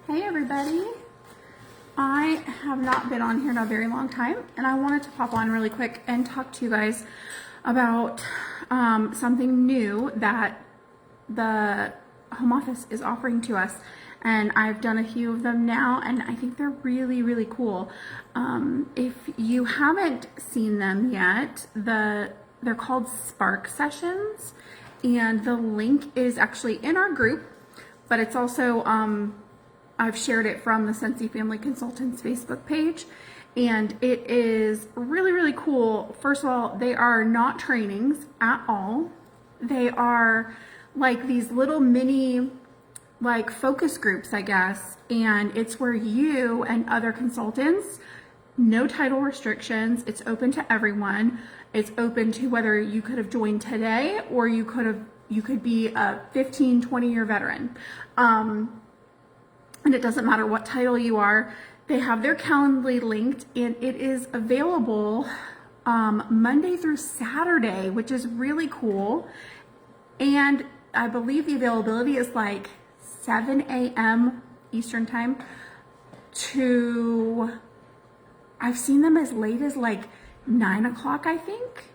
Hey everybody, I have not been on here in a very long time and I wanted to pop on really quick and talk to you guys about something new that the home office is offering to us, and I've done a few of them now and I think they're really cool. If you haven't seen them yet, they're called Spark Sessions, and the link is actually in our group, but it's also I've shared it from the Scentsy Family Consultants Facebook page, and it is really cool. First of all, they are not trainings at all. They are like these little mini like focus groups, I guess, and it's where you and other consultants, no title restrictions, it's open to everyone. It's open to whether you could have joined today or you could be a 15-20 year veteran. And it doesn't matter what title you are. They have their Calendly linked, and it is available Monday through Saturday, which is really cool. And I believe the availability is like 7 a.m. Eastern time to, I've seen them as late as like 9 o'clock, I think,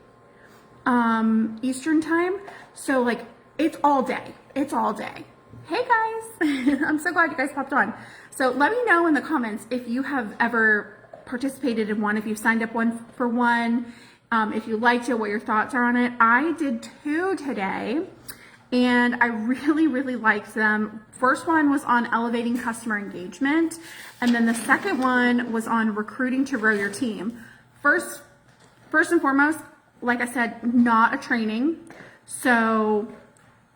Eastern time. So like, it's all day. It's all day. Hey guys, I'm so glad you guys popped on. So let me know in the comments if you have ever participated in one, if you've signed up for one, if you liked it, what your thoughts are on it. I did 2 today and I really liked them. First one was on elevating customer engagement, and then the second one was on recruiting to grow your team. First and foremost, like I said, not a training. So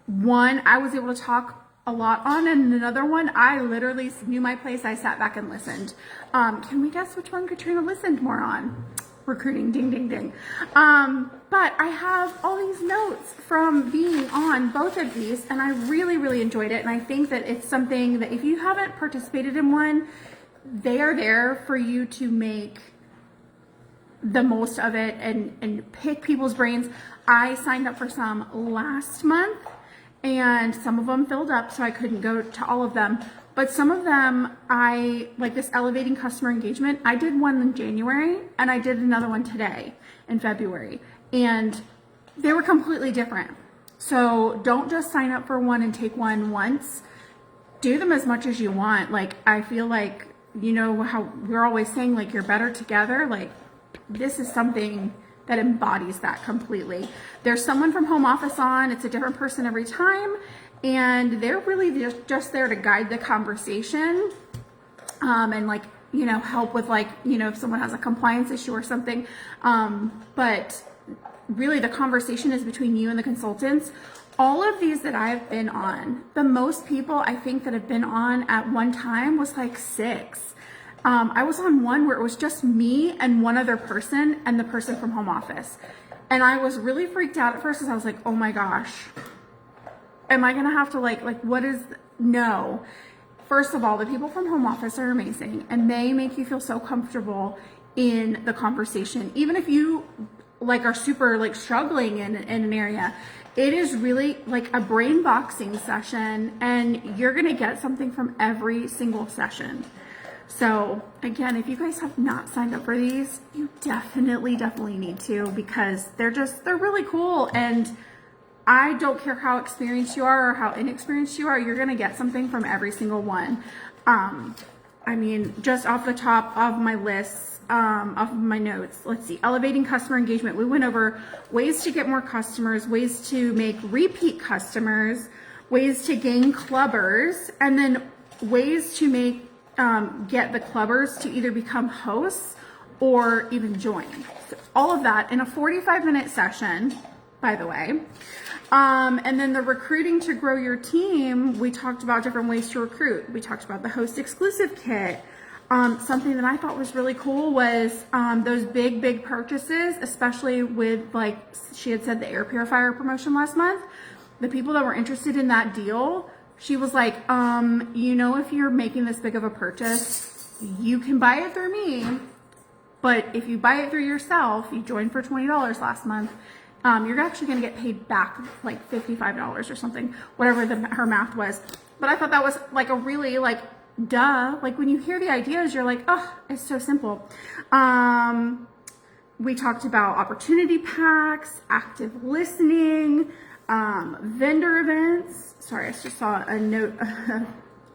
one, I was able to talk a lot on, and another one, I literally knew my place. I sat back and listened. Can we guess which one Katrina listened more on? Recruiting, ding. But I have all these notes from being on both of these, and I really enjoyed it. And I think that it's something that if you haven't participated in one, they are there for you to make the most of it and pick people's brains. I signed up for some last month, and some of them filled up, so I couldn't go to all of them. But some of them, I like this elevating customer engagement. I did one in January, and I did another one today in February, and they were completely different. So don't just sign up for one and take one once. Do them as much as you want. Like, I feel like, you know how we're always saying, like, you're better together. Like, this is something that embodies that completely. There's someone from home office on, it's a different person every time, and they're really just there to guide the conversation, and like, you know, help with like, you know, if someone has a compliance issue or something. But really the conversation is between you and the consultants. All of these that I've been on, the most people I think that have been on at one time was like 6. I was on one where it was just me and one other person and the person from home office. And I was really freaked out at first because I was like, oh my gosh, am I going to have to like what is, no. First of all, the people from home office are amazing and they make you feel so comfortable in the conversation. Even if you like are super like struggling in an area, it is really like a brain boxing session, and you're going to get something from every single session. So again, if you guys have not signed up for these, you definitely need to, because they're really cool. And I don't care how experienced you are or how inexperienced you are, you're going to get something from every single one. I mean, just off the top of my list, off of my notes, let's see, elevating customer engagement. We went over ways to get more customers, ways to make repeat customers, ways to gain clubbers, and then ways to make get the clubbers to either become hosts or even join. So all of that in a 45-minute session, by the way. And then the recruiting to grow your team, we talked about different ways to recruit. We talked about the host exclusive kit. Something that I thought was really cool was those big purchases, especially with, like she had said, the air purifier promotion last month. The people that were interested in that deal, she was like, you know, if you're making this big of a purchase, you can buy it through me, but if you buy it through yourself, you joined for $20 last month, you're actually going to get paid back like $55 or something, whatever her math was. But I thought that was like a really like duh. Like when you hear the ideas, you're like, oh, it's so simple. We talked about opportunity packs, active listening, vendor events. Sorry, I just saw a note, a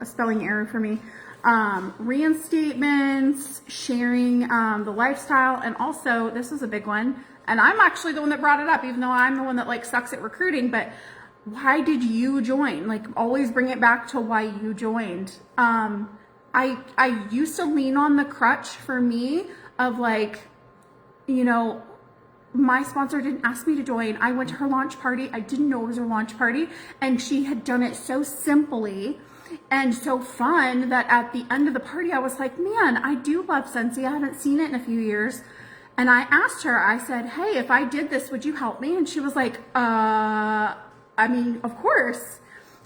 spelling error for me. Reinstatements, sharing the lifestyle, and also, this is a big one, and I'm actually the one that brought it up, even though I'm the one that like sucks at recruiting, but why did you join? Like, always bring it back to why you joined. I used to lean on the crutch for me of like, you know, my sponsor didn't ask me to join. I went to her launch party. I didn't know it was her launch party. And she had done it so simply and so fun that at the end of the party, I was like, man, I do love Scentsy. I haven't seen it in a few years. And I asked her, I said, hey, if I did this, would you help me? And she was like, I mean, of course,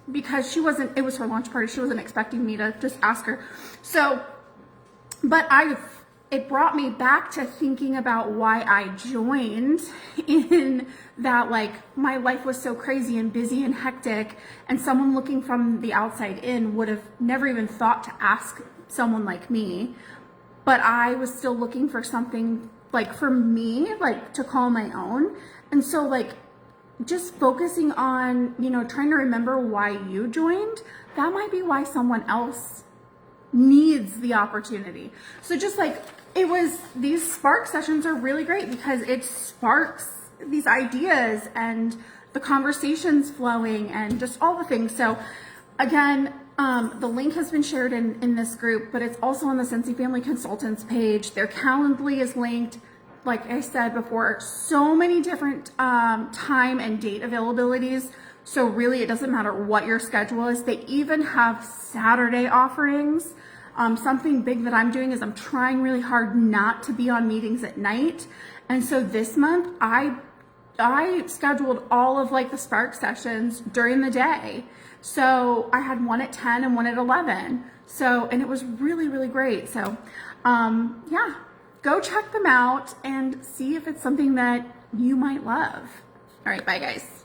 because she wasn't, it was her launch party. She wasn't expecting me to just ask her. So, but it brought me back to thinking about why I joined, in that like my life was so crazy and busy and hectic, and someone looking from the outside in would have never even thought to ask someone like me, but I was still looking for something like for me, like to call my own. And so like just focusing on, you know, trying to remember why you joined, that might be why someone else needs the opportunity. So just like these spark sessions are really great because it sparks these ideas and the conversations flowing and just all the things. So again, the link has been shared in this group, but it's also on the Scentsy Family Consultants page. Their Calendly is linked. Like I said before, so many different time and date availabilities. So really, it doesn't matter what your schedule is. They even have Saturday offerings. Something big that I'm doing is I'm trying really hard not to be on meetings at night. And so this month, I scheduled all of like the Spark sessions during the day. So I had one at 10 and one at 11. So, and it was really, really great. So, yeah, go check them out and see if it's something that you might love. All right, bye guys.